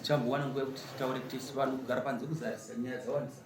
Chambuwana nguwa kuti taure kuti vanhu kugara panze kuzarisa nyaya dzawandisa.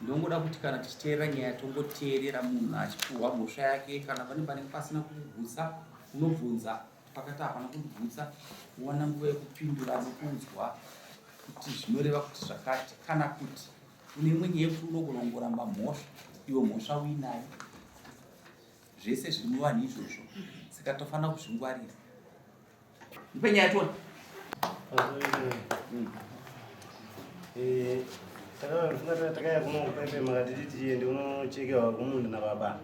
Ndongoda kuti kana tichiteerera nyaya tongoteerera munhu achipuhwa mhosva yake, kana panenge pasina kugutsa unobvunza pakati hapana kugutsa, uwana nguva yekupindura nokunzwa kuti zvinoreva kuti zvakati, kana kuti une imwe nyaya yekuti unogona kungoramba mhosva iwe mhosva uinayo. Zvese zviri muvanhu izvozvo, saka tofanira kuzvingwarira. Ndipe nyaya toni. Saka takaya kunokupepe makati tiende unochekewa kumunhu nababa.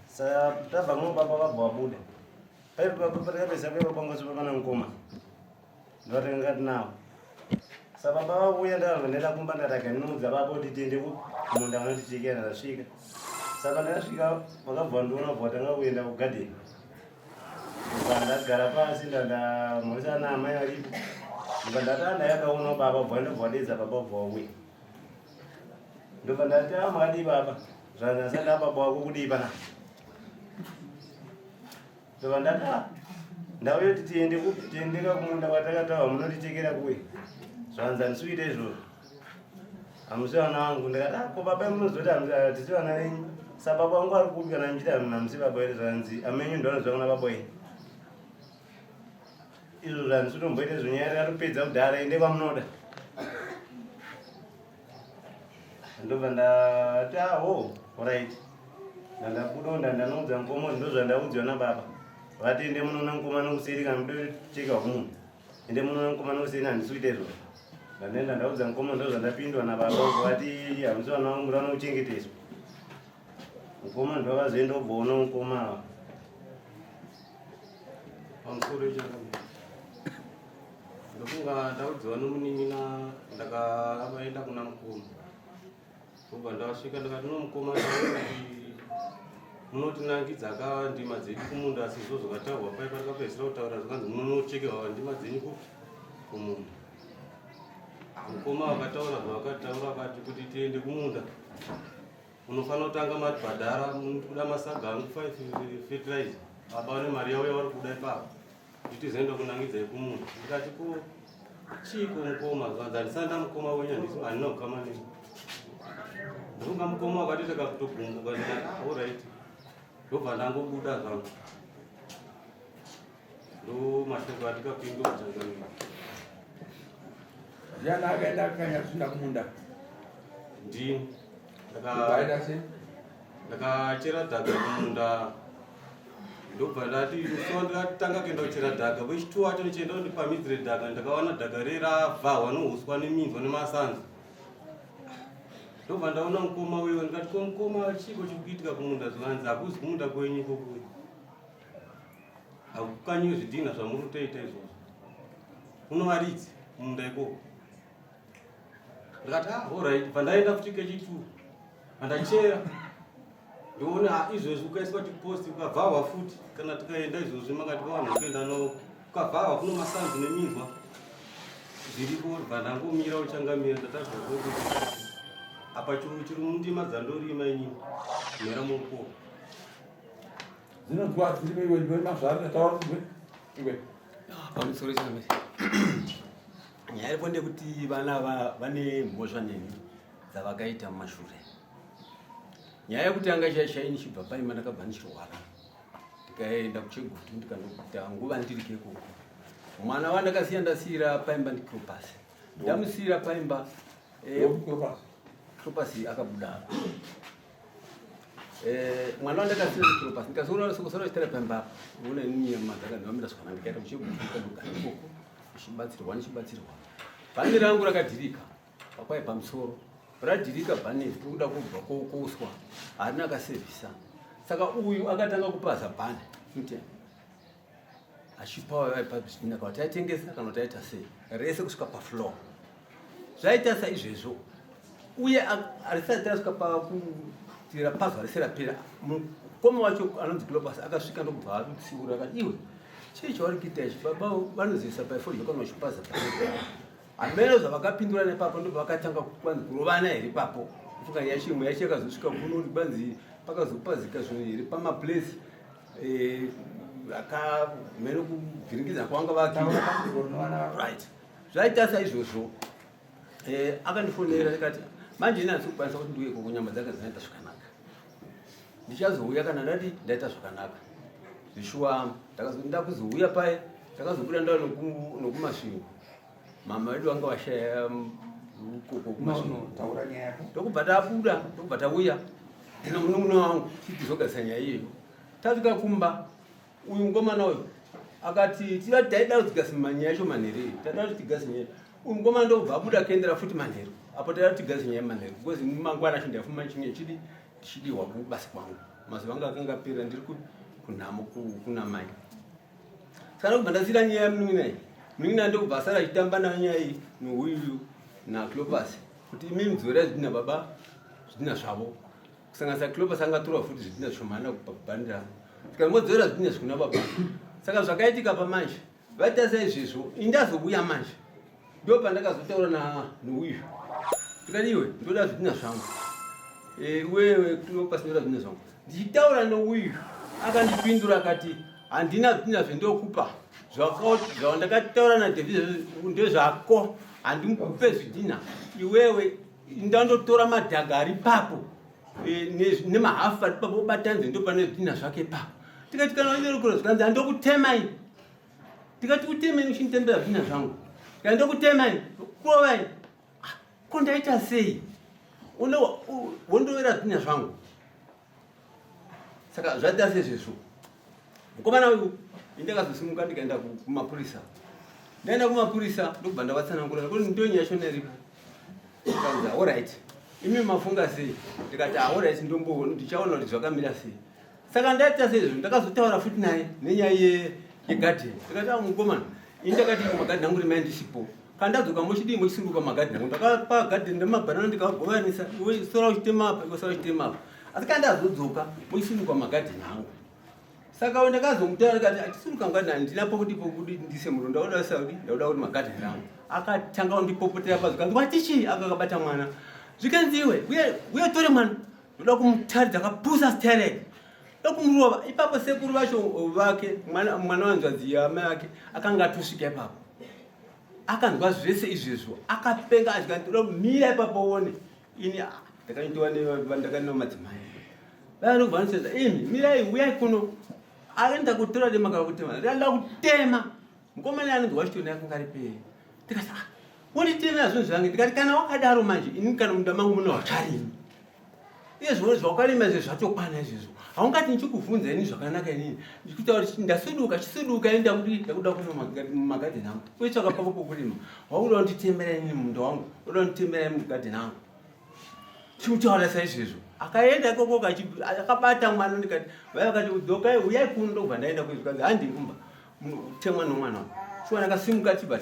Saka tabva kuno baba vabva wabuda. Paipo baba pakapesa paipo pangozipa pana mukoma. Ndotenga tinawo. Saka baba vauya ndavanoenda kumba ndataka ndinoudza baba kuti tiende kumunda vanotichekera ndasvika. Saka ndasvika vakabva ndiona bvatanga kuenda kugadheni. Ndagara pasi ndamhoresa naamai aripo. Ndikandati ndayakaona baba bvandobvadedza baba bvauya. Ndobva ndati mwadi baba zvandasati ababa wako kudii pana. Ndobva ndati ndauya kuti tiendeka kumunda kwatakataura munotichekera kuwe. Zvanza ndisuite izvozvo. Hamusi vana vangu ndikati ko baba munozoti hatisi vana venyu. Saka baba vangu ari kupi kana ndichiti hamusi baba vedu zvanzi amenyu ndovanozva kuna baba wenyu. Izvo zvandisotomboita zvonyaya rakatopedza kudhara ende kwamunoda. Ndobva ndati right. Ndandabuda ndanoudza mukoma ndo zvandaudzwa nababa. Vati ende munoona mukoma nokuseri kana muda kucheka kumunhu. Ende munoona mukoma nokuseri handisuite izvozvo. Ndanenda ndaudza mukoma ndo zvandapindwa nababa vati hamusi vana vangu vanochengetedzwa. Mukoma ndo vakazoendobvaona mukoma ava. Pamusoro ichakamira. Ndofunga ndaudziwa nomunin'ina ndakaenda kuna mukoma. Ndobva ndasvika ndikati nomukoma kuti munotinangidza ndima dzedu kumunda sizvo zvakataurwa paipa takapedzisira kutaura zvakanzi munochekerwa ndima dzenyu kumunda. Mukoma akataura zvakataura akati kuti tiende kumunda unofanira kutanga matibhadhara kuda masaga angu 5 fertilizer. Baba vane mari yavo yavari kuda ipapo. Kuti tizoenda kunangidzai kumunda. Ndikati ko chiko mukoma zvanzi handisanda mukoma wenyu handina kugama nemi. Ndofunga mukoma wakati takakutogumbuka ndikati alright. Ndobva ndangobuda zvangu. Ndo mashoko atikapinda kuchangamira. Ndiani akaenda akanya kusunda kumunda? Ndini. Ndakachera dhaga kumunda. Ndobva ndati so ndakatanga kuenda kuchera dhaga wechituwa wacho ndichienda kundipamidzire dhaga ndakawana dhaga reravhahwa nouswa neminzwa nemasanzu. Ndobva ndaona mukoma wewe ndikati ko mukoma chiko chiri kuitika kumunda zvanzi hakuzi kumunda kwenyu ikoko. Hakukanyiwe zvidhina zvamuri kutoita izvozvo. Unovaridzi kumunda ikoko. Ndikati alright pandaenda kusvika chituwa andachera. Ndoona izvozvi ukaiswa chiposti ukavharwa futi kana tikaenda izvozvi makati vanhu kuenda no ukavharwa kuno masanzu neminzwa zviripo bva ndangomira uchangamira ndatazwa kuti apa chiri mundima dzandorima inini mhera muruko dzinonzwa dziri iwe mazvaro ndataura iwe pamusoro chino nyaya iripo ndekuti vana vane mhosva neni dzavakaita mumashure. Nyaya yekutanga shaini chibva paimba ndakabva ndichirwara ndikaenda kuchegutu ndikandokuta nguva ndirike ikoko. Mwana wandakasiya ndasiyira paimba ndikropasi ndamusiyira paimba kropasi akabuda. Mwana wandakasiya ndikropasi ndikazoona sokosora chitara paimba une nyama dzakadzamira zvakanaka ndikaenda kuchegutu ndikandogara ikoko chibatsirwa nechibatsirwa. Bhani rangu rakadhirika pakwai pamusoro radhirika bhani kuda kubva kouswa harina akasevhisa. Saka uyu akatanga kupaza bhani kuti achipawa vaipazvidhina kana kuti aitengesa kana kuti aita sei rese kusvika pafloor. Zvaita saizvezvo uye arisati rasvika kuti rapazwa rese rapera mukoma wacho anonzi Globus akasvika ndokubva atsiura akati iwe chii chauri kuita ichi baba vanozivisa paifodya kana vachipaza hamene zvavakapindura nepapo ndobva vakatanga kwanzi kurovana here ipapo kufuka yachimwe yachi yakazosvika kuno kwanzi pakazopazika zvinhu here pamaplace akamene kuvhiringidzana kwanga right. Zvaita saizvozvo akandifonera akati manje ndinatsi kukwanisa kuti ndiuye ikoko nyama dzanga dzinoita zvakanaka ndichazouya kana ndati ndaita zvakanaka zvishuwa ndakuzouya paye ndakazobuda ndau nokumasvingo mama wedu wanga washaya ukoko kumasvingo ndokubva tabuda ndokubva tauya nemunun'una wangu tichizogarisanya nyaya iyoyo. Tasvika kumba uyu ngomana uyu akati taida kutigasi manyaya yacho manheru taida kuti tigasi nyaya uyu ngomana ndokubva abuda kuendera futi manheru apo taida kuti tigasi nyaya manheru because mangwana acho ndafuma chinge chidiwa kubasa kwangu mazuva anga akanga apera ndiri kunhamo kuna mai. Saka ndokubva ndasiyira nyaya yamunun'una iyi munun'una ndokubva asara achitamba nayo nyaya iyi nouyu naClopus kuti imi mudzorera zvidhina baba zvidhina zvavo kusanganisa Clopus angatora futi zvidhina zvishomana kubhani rangu tikamodzorera zvidhina zvikuna baba. Saka zvakaitika pamanje vaita saizvezvo indazouya manje ndo pandakazotaura nouyu tikati iwe ndoda zvidhina zvangu wewe Clopus ndoda zvidhina zvangu ndichitaura nouyu akandipindura akati handina zvidhina zvendokupa zvandakataura naDavid ndezvako handimukupe zvidhina iwewe ndandotora madhaga ari papo nemahafu ari papo obatanze ndo pane zvidhina zvake papo. Tikati kana unerukuro zvikanzi handokutemai tikati utemeni uchinditembera zvidhina zvangu tikati ndokutemai kurovai ko ndaita sei wondowera zvidhina zvangu. Saka zvaita sezvezvo mukomana uyu indakazosimuka ndikaenda kumapurisa. Ndaenda kumapurisa ndokubva ndavatsanangura kuti ndonye yacho neripo ndikanzi allright imi mafunga sei ndikati allright ndichaona kuti zvakamira sei. Saka ndaita sezvo ndakazotaura futi naye nenyaya yegadheni ndikati mukomana ini ndakati magadheni angu rimai ndisipo kana ndadzoka mochidii mochisunguka magadheni angu ndakapa gadheni nemabhanana ndikagovanisa iwe sora uchitema apa iwe sora uchitema apa asi kana ndazodzoka mochisunguka magadheni angu. Saka ndakazomutaura ndikati achisunguka magadheni ndinapo kuti ndise murondo ndauda kuti magadheni angu akatanga kundipopotera pazo kanzi watichi akakabata mwana zvikanzi iwe uye tore mwana ndoda kumutaridza akapusa sterek dokumurova ipapo sekuru vacho vake mwana wanzvadzi yamai ake akanga atosvika ipapo akanzwa zvese izvezvo akapenga achikati ndoda kumira ipapo one ini ndakaindiwa nevandakana madzimai vanobva vanosedza imi mirai uyai kuno aenda kutora demakava kutema ndanda kutema mukomana anonzwa chitoni akanga ari pei tikati wonditemera zvinhu zvange ndikati kana wakadaro manje ini kana munda mangu muna wacharimi iye zvino zvawakarima izvezvo zvatokwana izvezvo haungati ndichikuvhunza ini zvakanaka inini ndichikutaura kuti chisuduka ini ndakuda kuno magadheni angu uitsvaka pako pokurima wauda kunditemera ini munda wangu uda kunditemera ini mugadheni angu chimutaura saizvezvo akaenda ikoko akabata mwana ndikati vakati udzokai uyai kuno ndokubva ndaenda kuzvikanzi handimba temwa nomwana wangu shuwa ndakasimuka tibva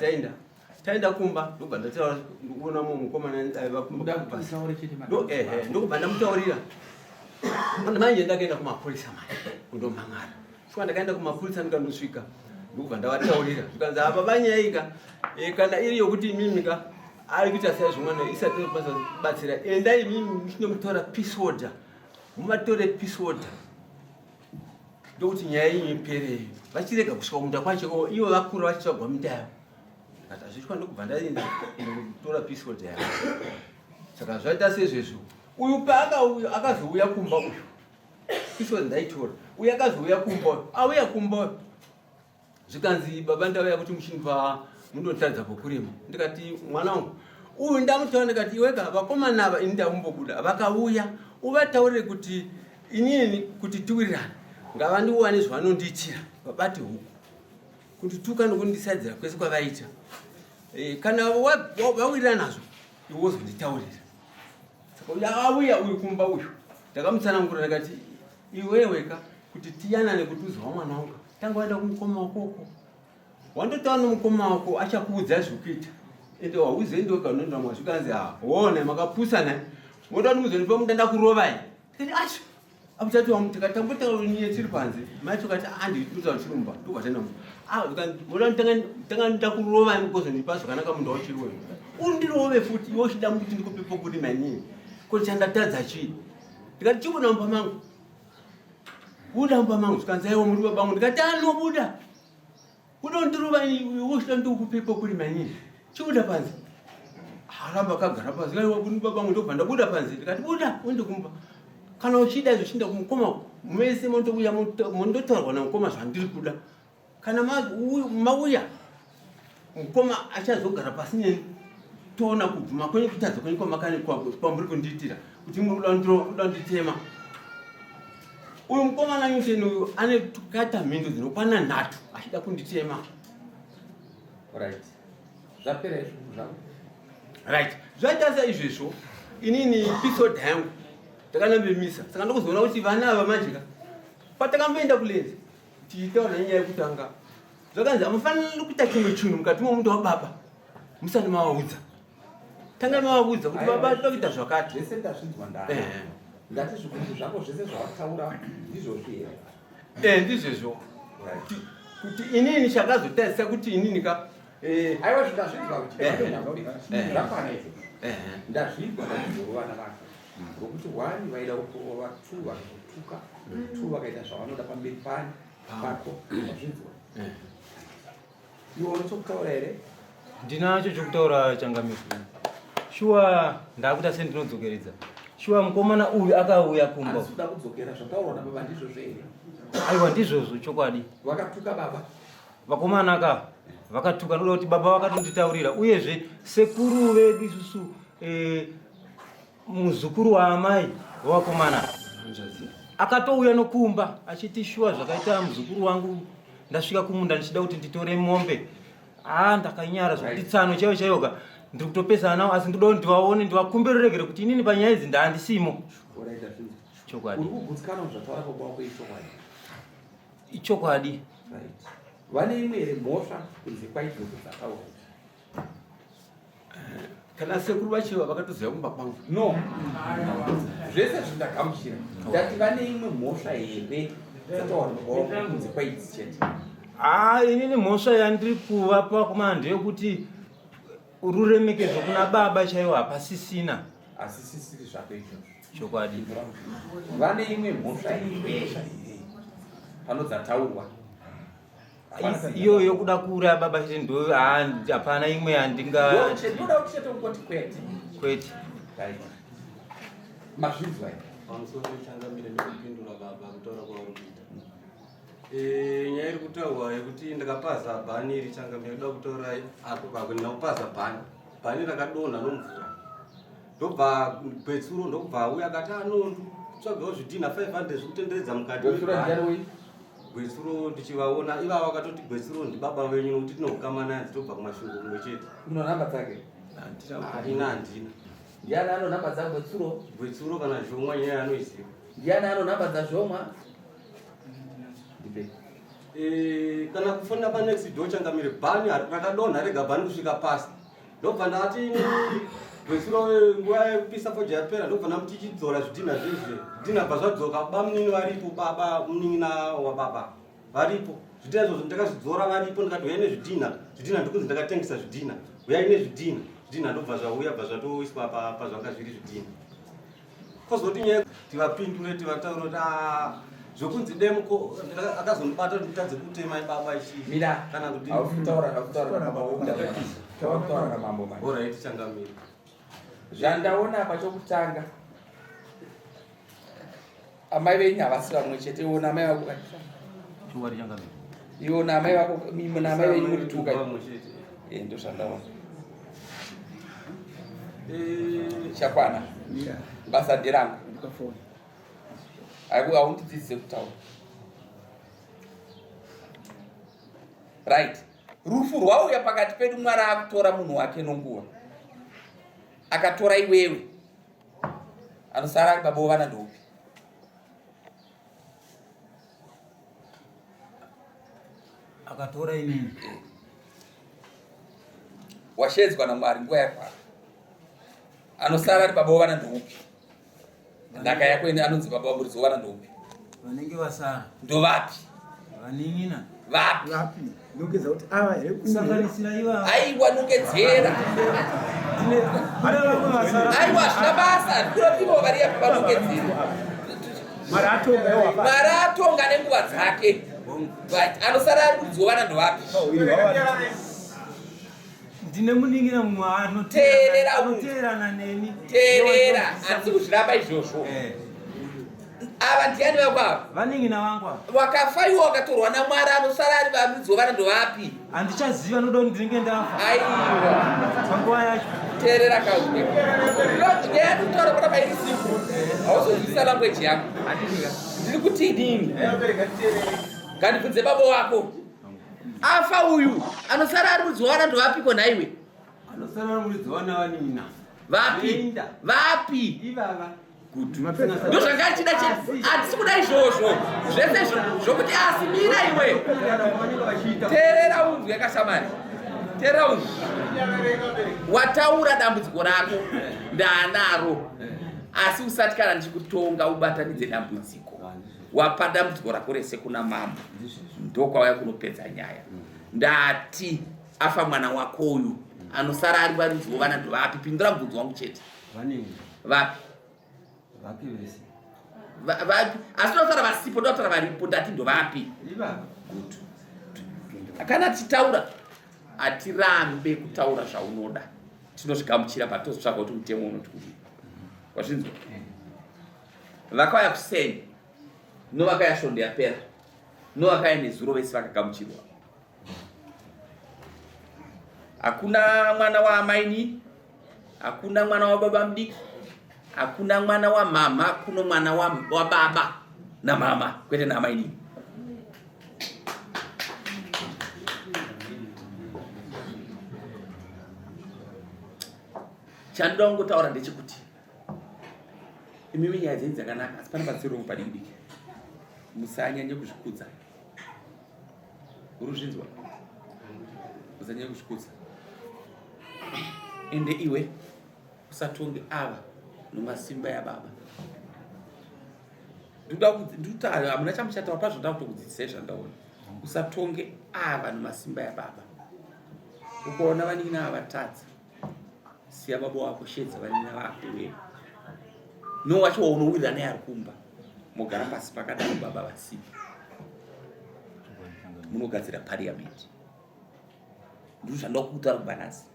taenda kumba ndobva ndataura ndikuona mukomana ndokubva ndamutaurira manje ndakaenda kumapurisa manje kundomhangara shuwa ndakaenda kumapurisa ndikandosvika ndokubva ndavataurira zvikanzi apa vanyaika kana iri yokuti imimika ari kuita saizvomwana isati batsira endai imimi chinomutora peace order mumatore peace order ndokuti nyaya iyi ipere vachirega kusvika munda kwacho ivo vakura vachitsvagwa minda yavo kati azvitwa ndokubva ndaenda kutora peace order yavo saka zvaita sezvezvo uyu akazouya kumba uyu iswa ndaitora uyu akazouya kumba uyu auya kumba uyu zvikanzi baba ndauya kuti muchinipa mundotadza pokurima ndikati mwana wangu uyu ndamutaura ndikati iweka vakomana ava ini ndamumbobuda vakauya uvataurire kuti inini kuti tiwirirana ngavandiwane zvavanondiitira vabate huku kundituka nokundisadzira kwese kwavaita kana vawirirana nazvo iwe wozonditaurira saka uyu auya uyu kumba uyu ndakamutsanangura ndikati iweweka kuti tiyanane kuti uzowa mwana wangu tanga waenda kumukoma wakoko wandotaura nomukoma wako achakuudza zvekuita ende wauzendi wega unoenda mwazvikanzi wone makapusana moda muzonipa mutanda kurovai tikati acho abutati tikatambotaurinye tiri panze macho kati andituza chirumba ndokatenda moda tanga ndakurovai mukozonipa zvakanaka munhu wachiriwe undirove futi iwe uchida kuti ndikupe pokurima inini kuti chandatadza chii ndikati chibuda mumba mangu buda mumba mangu zvikanzi aiwa muri baba vangu ndikati anobuda udondirova iwe uchida ndikupe pokurima inini chibuda panze haramba akagara panze aiwa muri baba vangu ndobva ndabuda panze ndikati buda uende kumba kana uchida izvo chinda kumukoma mese mondouya mondotaurwa namukoma zvandiri kuda kana mauya mukoma achazogara pasi neni toona kubvuma kwenyu kutadza kwenyu kwamuri kundiitira kuti muda nditema uyu mukomana nyuteni uyu ane tukata mhindu dzinokwana 3 achida kunditema right zvaita saizvezvo inini pisoda yangu takanambemisa saka ndokuzoona kuti vana ava majika patakamboenda kulenzi tiitaura nyaya yekutanga zvakanzi hamufaniri kuita chimwe chinhu mukati momundu wababa musati mavaudza tanga mavaudza kuti baba toda kuita zvakati zvese ndazvinzwa ndana ngati zvikungu zvako zvese zvawataura ndizvozvi here ndizvezvo kuti inini chakazotarisa kuti inini ka aiwa zvindazvinzwa kuti zvakwana izvo ndazvinzwa ndazvizorovana vake ngokuti 1 vaida kurova 2 vakazotuka 2 vakaita zvavanoda pamberi pako zvazvinzwa iwe unechokutaura here ndinacho chokutaura changamiro shuwa ndakuita sendinodzokeredza shuwa mukomana uyu akauya kumba asikuda kudzokera zvataurwa nababa ndizvozvo here aiwa ndizvozvo chokwadi vakatuka baba vakomana aka vakatuka noda kuti baba vakatonditaurira uyezve sekuru vedu isusu muzukuru waamai wavakomana akatouya nokumba achiti shuwa zvakaita muzukuru wangu ndasvika kumunda ndichida kuti nditore mombe ndakanyara zvokuti tsano chaiyo chaiyoga ndiri kutopesana navo asi ndoda kuti ndivaone ndivakumbireregere kuti inini panyaya idzi ndaandisimo chokwadi uri kugutsikana zvataura baba wako ichokwadi vane imwe here mhosva kunze kwaizvozvo dzataura kana sekuru vachiva vakatoziva kumba kwangu no zvese zvindagamuchira ndati vane imwe mhosva here dzataura baba wako kunze kwaidzi chete inini mhosva yandiri kuvapa kumana ndeyekuti ruremekedzo kuna baba chaiwo hapasisina asi sisiri zvako izvozvo chokwadi vane imwe mhosva here panodzataurwa iyoyo kuda kuuraya baba chete ndo hapana imwe yandinga ndoda kuti chete ungoti kwete mazvinzwa here pamusoro pechangamire ndokupindura baba kutaura kwauri kuita nyaya iri kutaurwa yekuti ndakapaza bhani richangamire kuda kutaura apo ndinakupaza bhani rakadonha nomvura ndobva gwetsuro ndobva auya akati tsvagawo zvidhina 500 zvekutenderedza mukati gwetsuro ndichivaona ivava vakatoti gwetsuro ndibaba venyu nokuti tinokukamananzi tobva kumashungu mumwe chete uno namba dzake handina ndiani ano namba dza gwetsuro kana zvomwa nyaya anoiziva ndiani ano namba dza zvomwa kana kufonera panext door changamire bhani rakadonha rega bhani kusvika pasi ndobva ndati gwetsuro nguva yekupisa foja yapera ndobva namutichidzora zvidhina zvezve zvidhina bva zvadzoka bamunini varipo baba munin'ina wababa varipo zvidhina izvozvo ndakazvidzora varipo ndikati uyai nezvidhina ndikunzi ndakatengesa zvidhina uyai nezvidhina ndobva zvauya bva zvatoiswa pazvanga zviri zvidhina kozoti nyaya tivapindure tivataura kuti zvokunzi demuko akazonibata kuti nditadze kutema ibaba ichii kana kuti taura namambo oraiti changamire Zvandaona apa chokutanga. Amai venyu havasi vamwe chete, iwo namai vako kani? Chiwari changami. Iwo namai vako, mimi namai venyu muri tuka. Ndo zvandaona. Chakwana. Basa ndirangu. Haundidzidzise kutaura. Right. Rufu rwauya pakati pedu, Mwari akutora munhu wake nonguva. Akatora iwewe. Anosara ari baba vana ndopi? Akatora inini. Washedzwa naMwari nguva yakwana. Anosara ari baba vana ndopi? Ndaka yako ine anonzi baba vamuridzo vana ndopi? Vanenge vasara. Ndovapi? Vaninina. Vapi? Nongeza kuti ava here kusanganisira iva. Aiwa nongedzera. Aiwa zvina basa. Ndinopivo vari apa vanongedzera. Maratonga nenguva dzake. Anosara ari kuridzo vana ndovapi? Ndine muningira mumwe anoteerana neni. Teerera, handisi kuzviramba izvozvo. Ava ndiani vako ava? Vaningina vangu ava. Wakafa iwo wakatorwa naMwari, anosara ari varidzo vana ndovapi? Handichaziva noda kuti ndinenge ndafa. Aiwa. Panguva yacho. Teerera kauke. Nyaya yekutaura kuramba iri simple. Hauzozivisa language yako. Ndiri kuti inini. Ngandibvunze baba wako. Afa uyu, anosara ari kuridzo vana ndovapi kona iwe? Anosara ari kuridzo vana vanina. Vapi? Vapi? Ivava. Ndo zvanga achida chete. Handisi kuda izvozvo. Zvese zvokuti asimira iwe. Teerera unzwe kashamani. Teerera unzwe. Wataura dambudziko rako. Ndanaro. Asi usati kana ndichikutonga ubatanidze dambudziko. Wapa dambudziko rako rese kuna mambo. Ndokwauya kunopedza nyaya. Ndati afa mwana wako uyu. Anosara ari varidzo vana ndovapi? Pindura mubvunzo wangu chete. Vapi? Vapi vese. Vapi? Asi ndosara vasipo, ndosara varipo, ndati ndovapi? Good. Kana tichitaura, hatirambe kutaura zvaunoda. Tinozvigamuchira patinozotsvaka kuti mutemo unoti kudii. Wazvinzwa? Vakauya kuseni, novakauya svondo yapera, novakauya nezuro, vese vakagamuchirwa. Hakuna mwana waamaini, hakuna mwana wababa mudiki, hakuna mwana wa mama, kuno mwana wa baba na mama, kwete na amaini. Chandoda kungotaura ndechekuti imimi nyaya dzenyu dzakanaka, asi pane patsiro padiki. Musanyanye kuzvikudza. Uruzvinzwa? Musanyanye kuzvikudza. Ende iwe usatonge ava nomasimba yababa. Ndikuti amuna chamuchataura pazvo ndakutokudzidzisai zvandaona. Usatonge ava nomasimba yababa. Ukaona vanina avatadza, siya baba wako, shedza vanina vako wewe. Nowacho waunowirira naye ari kumba. Mogara pasi pakadaro baba vasipi. Munogadzira parliament. Ndizvo zvandakutaura kubanasi.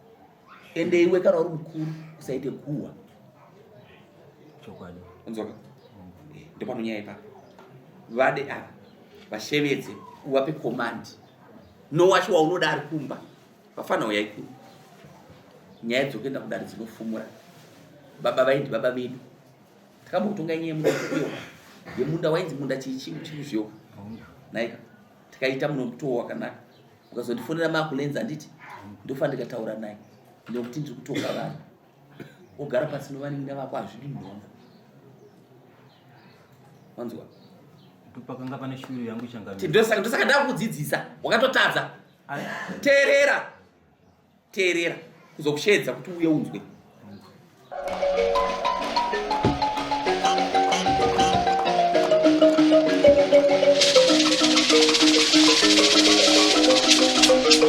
Ende iwe kana uri mukuru usaite guhwa. Chokwadi. Unzwa? Ndipo panonyaya ipapo. Vade ava vashevedze, uvape command. Nowacho waunoda ari kumba. Vafana uya ikuru. Nyaya dzokuenda kudare dzinofumura. Baba vaindi baba vedu. Takambotonga nyaya yemuno yemunda wainzi munda chizvyoka. Naika. Tikaita muno mutowo wakanaka. Ukazondifonera makulenza nditi ndofa ndikataura naye. Ndokuti ndiri kutonga vanhu. Ogara pasi novaningira vako hazvidi nhongo. Wanzwa? Ndopakanga pane shuri yangu changamira. Ndosaka ndakudzidzisa. Wakatotadza. Teerera. Teerera. Kuzokushedza kuti uye unzwe.